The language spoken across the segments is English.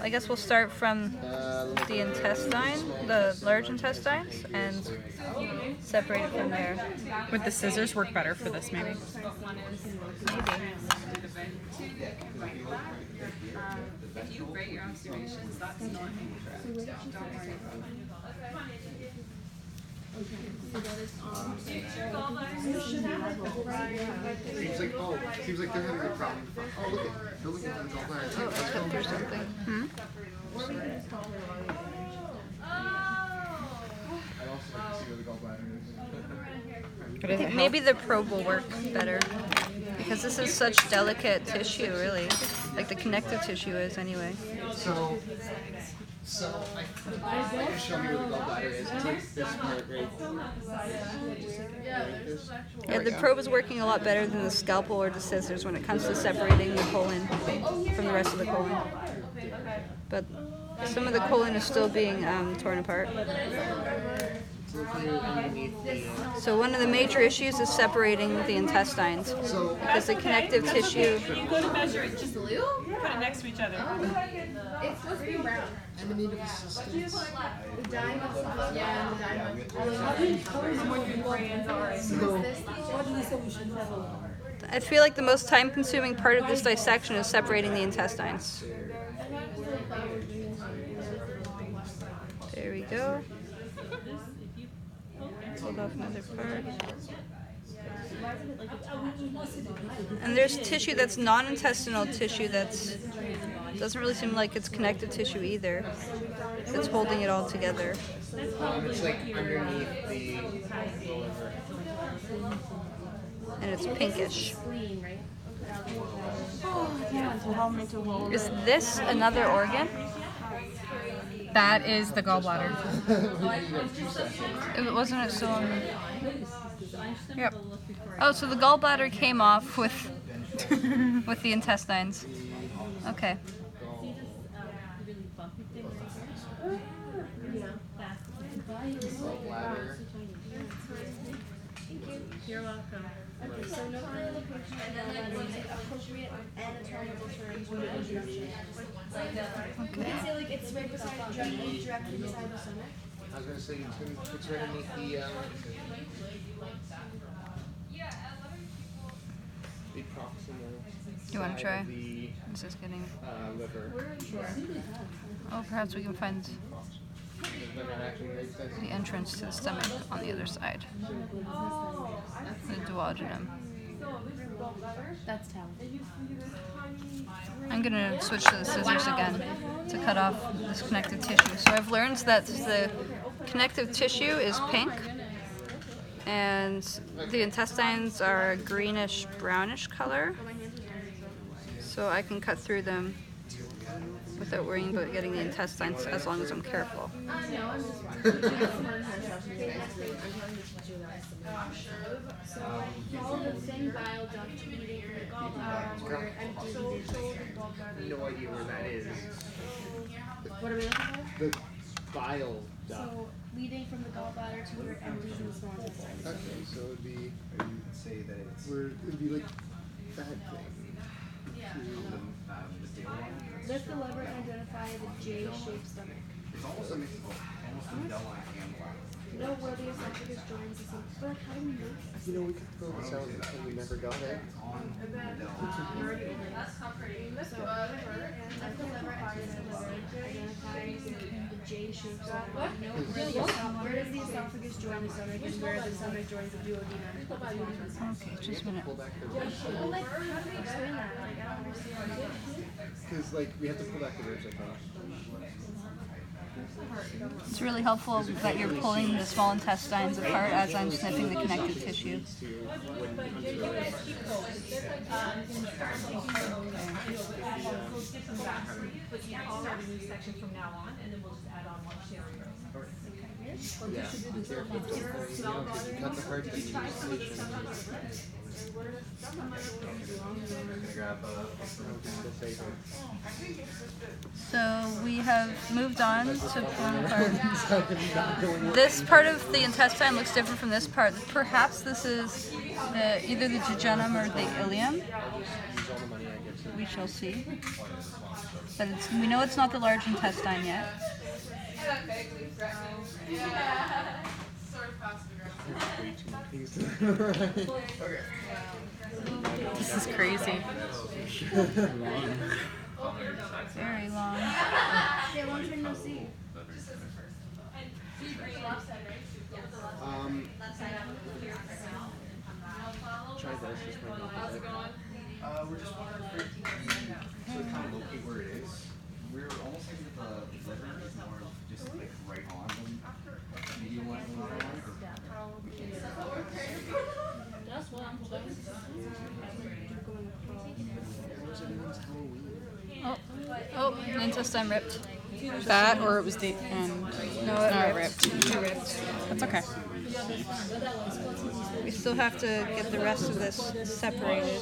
I guess we'll start from the intestine, the large intestines, and separate it from there. Would the scissors work better for this, maybe? If you rate your observations, that's normal. Seems like they're having a problem. Oh, look at they're looking at the gallbladder. Oh, I cut through something. I'd also like to see where the gallbladder is. I think maybe the probe will work better because this is such delicate tissue, really. Like the connective tissue is, anyway. So I just show me where the gallbladder is. Take this part right. Yeah, the probe is working a lot better than the scalpel or the scissors when it comes to separating the colon from the rest of the colon. But some of the colon is still being torn apart. So one of the major issues is separating the intestines because the connective tissue. You go to measure it, just put it next to each other. It's supposed to be brown. I'm in need of assistance. The dime of yeah, I feel like the most time-consuming part of this dissection is separating the intestines. There we go. Pulled off another part. And there's tissue that's non-intestinal tissue that's doesn't really seem like it's connective tissue either. It's holding it all together. It's like underneath the liver. And it's pinkish. Is this another organ? That is the gallbladder. Wasn't it still on? Yep. Oh, so the gallbladder came off with with the intestines. Okay. You're welcome. Okay, so no further location and appropriate anatomical terms for the introduction. You can say like it's right beside, directly beside the stomach. I was gonna say it's right underneath the proximal. You want to try? Side of the This is getting. liver. Oh, perhaps we can find The liver actually right beside the entrance to the stomach on the other side. The duodenum. That's town. I'm gonna switch to the scissors again to cut off this connective tissue. So I've learned that the connective tissue is pink and the intestines are a greenish brownish color. So I can cut through them without worrying about getting the intestines as long as I'm careful. So follow the thin bile duct leading from the gallbladder where it empties no idea where that is. What are we looking for? The bile duct. So leading from the gallbladder to where it empties in the small intestine. Okay, so it would be You would say that it's it'd be like that thing. the stable one. Lift the lever and identify the J-shaped stomach. It's almost a double hand block. Know where the esophagus joins the stomach. But how do we know? You know, we could throw this out and we never got it. On the dell. So lift the lever and identify the J-shaped stomach. Know where does the esophagus join the stomach and where the stomach joins the duodenum. Okay, just a minute. Pull back the But like, how do we explain that? Like, I don't understand. because like we have to pull back the ribs, I thought. It's really helpful that you're pulling the small intestines apart as I'm snipping the connective tissue. Section from now on, and then we'll just add on one Sherry Rose. Yeah, be careful. Because, you know, because you cut the heart, then you lose patient. So we have moved on to pulling apart. This part of the intestine looks different from this part. Perhaps this is either the jejunum or the ileum. We shall see. But we know it's not the large intestine yet. Way too many things to memorize. This is crazy. Very long. Yeah, long time no see. Try this. This might help a bit. We're just wondering if to kind of locate where it is. We're almost thinking the liver is more of just like right on them. Maybe you want to move on or Oh, the intestine ripped. That, or it was the end. No, No, it it ripped. ripped. It ripped. That's okay. We still have to get the rest of this separated.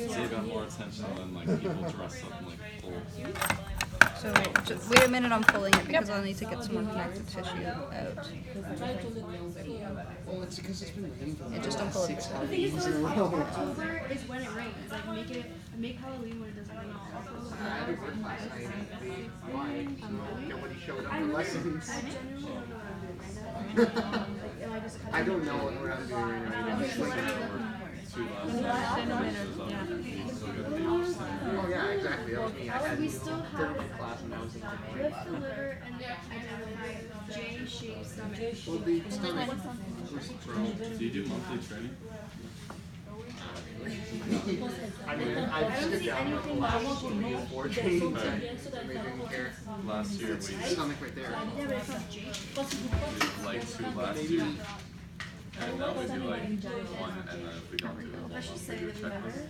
So you got more attention than like people dressed up in like full. So just wait a minute on pulling it because I'll need to get some more connective tissue out. Well, it's because it's been raining for Yeah, just don't pull it. 6 The thing is, Halloween's in a row. October is when it rains. Like make Halloween when it doesn't rain. Nobody showed up I for really, lessons. I genuinely don't know what I'm doing right now. Like, am I just I don't know what I'm doing right now. I'm just like, oh yeah, exactly. That was me. I had we still have therapy class when I was in lift the liver and identify J-shaped stomach. well, the stomach. Do you do monthly training? I mean, I've skipped down like the last 3 or 4 trainings. I didn't care. Last year It's we the stomach right there. Yeah, but it's not J-shaped. did like 2 last year. And now we do like 1, and then if we don't do it, we'll do your checklist.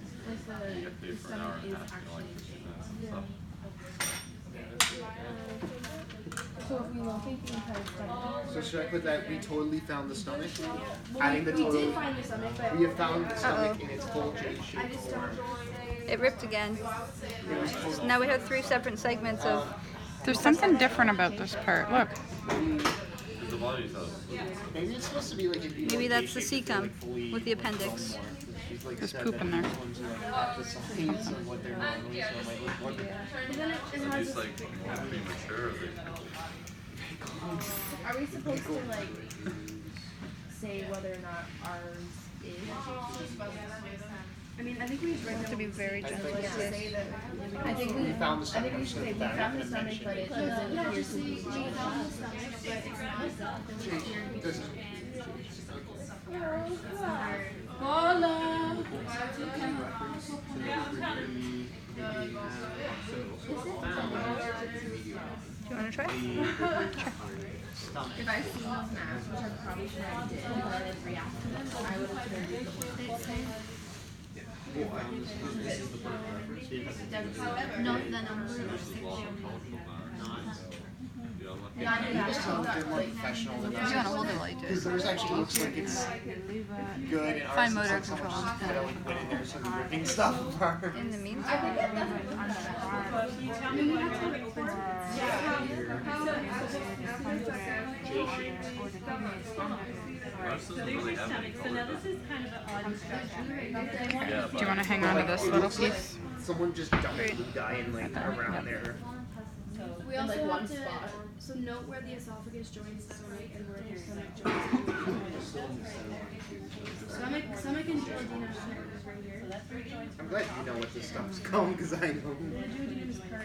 Get paid for an hour and a half, you know, like 15 minutes and stuff. So should I put that we totally found the stomach? Adding the We total. did find the stomach, but We have found the stomach in its full J-shaped form. It ripped again. It was So totally. now we have 3 separate segments of. There's something different about this part. Look. Because the body does. Maybe it's supposed to be like it'd be Maybe like that's the J-shaped, cecum like fully with the appendix. grown more. She's like There's said poop that in there. these ones are like half the size of what they're normally. So I'm like, what? but then it Are has these this, like more premature or they Are we supposed to like say whether or not ours is? I mean, I think we just To be very gentle like Say this. that I think We found the I stomach. think we I'm should just say gonna we put that. I'm found the not stomach, gonna but it mention doesn't yeah, appear just to say be. we found the stomach, but it's not. it. Does- Do you want to try? If I've seen those maps, which I probably should have did, but I didn't react to them, I would have turned it. No, the number. Yeah, You just tell them they're more professional than You want to hold it while you do because it. theirs actually looks like it's good and ours Fine looks motor like someone control. just kinda like went in there and started ripping stuff apart. In the meantime, ours doesn't really have any color. Yeah, Do you want to hang on to this little piece? Someone just dumped dying like around there. We also like have one to spot. so note where the esophagus joins the stomach and where the stomach joins the stomach and duodenum is right here. I'm glad you know what this stuff's called because I don't. The duodenum's part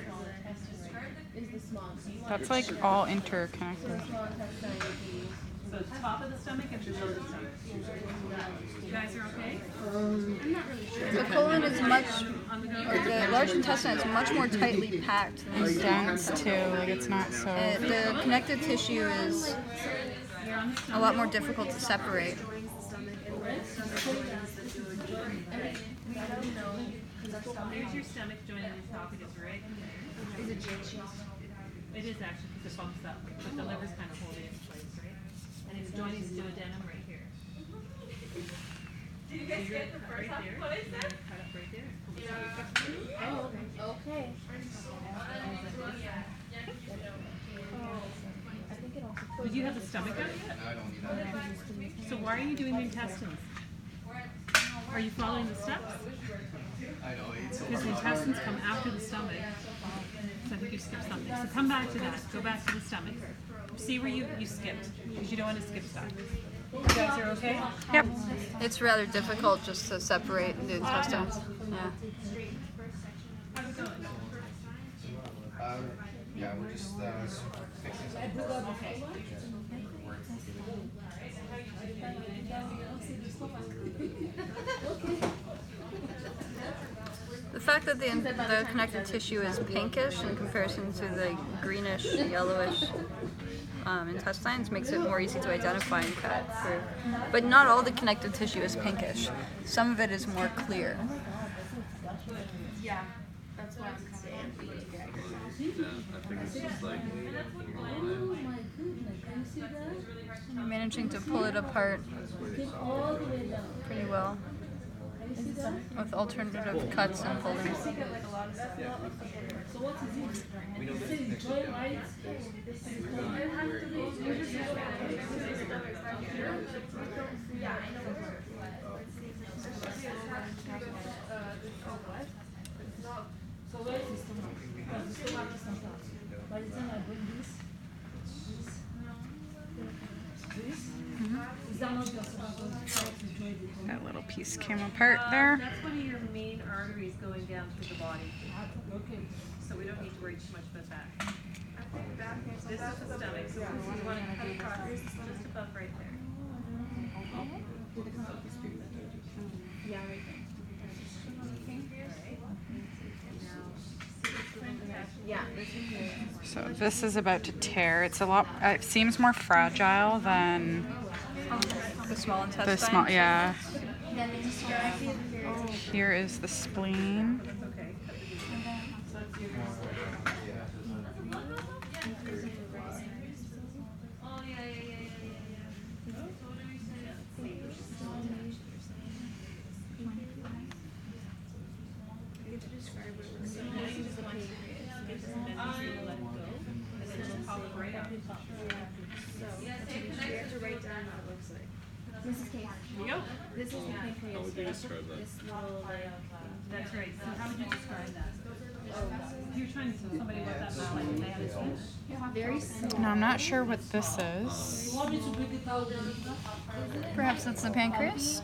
Is the small intestine. That's like all interconnected. Small intestine would be. So top of the stomach and below the stomach. You guys are okay? I'm not really sure. the colon is much, or the large intestine is much more tightly packed than the Dense too. Like it's not so. The connective tissue is a lot more difficult to separate. Joins the stomach and where the stomach joins the duodenum. We don't know because our stomach. There's your stomach joining the esophagus right there. Is it J-shaped? It is actually because it bumps up, but the liver's kind of holding it in place, right? And it's joining the duodenum right here. Did you guys get the first half of what I said? Cut up right there. Oh, okay. I think it also. Did you have the stomach out yet? I don't need that. So why are you doing the intestines? Are you following the steps? intestines come after the stomach. So I think you skipped something. So come back to that. Go back to the stomach. See where you skipped, because you don't want to skip stuff. You guys are okay? Yep. It's rather difficult just to separate the intestines. Yeah. Yeah, we're just fixing something. The fact that the connective tissue is pinkish in comparison to the greenish, yellowish intestines makes it more easy to identify and cut through. But not all the connective tissue is pinkish. Some of it is more clear. Yeah, that's why I'm kind of Yeah, I think it's just like I'm managing to pull it apart pretty well with alternative cuts and foldings. We know this next week. That little piece came apart there. That's one of your main arteries going down through the body. So we don't need to worry too much about that. This is the stomach, so we want to cut across just above right there. yeah, right there. Yeah, this one here. So this is about to tear. It's a lot. It seems more fragile than The small intestine. the small. Yeah. Then they describe the Here is the spleen. Okay. Mrs. Case. Here you go. This is the pancreas. how would you describe that? This little like That's right. So how would you describe that? If you're trying to tell somebody what that looks like, they had it. very small. No, I'm not sure what this is. Perhaps it's the pancreas?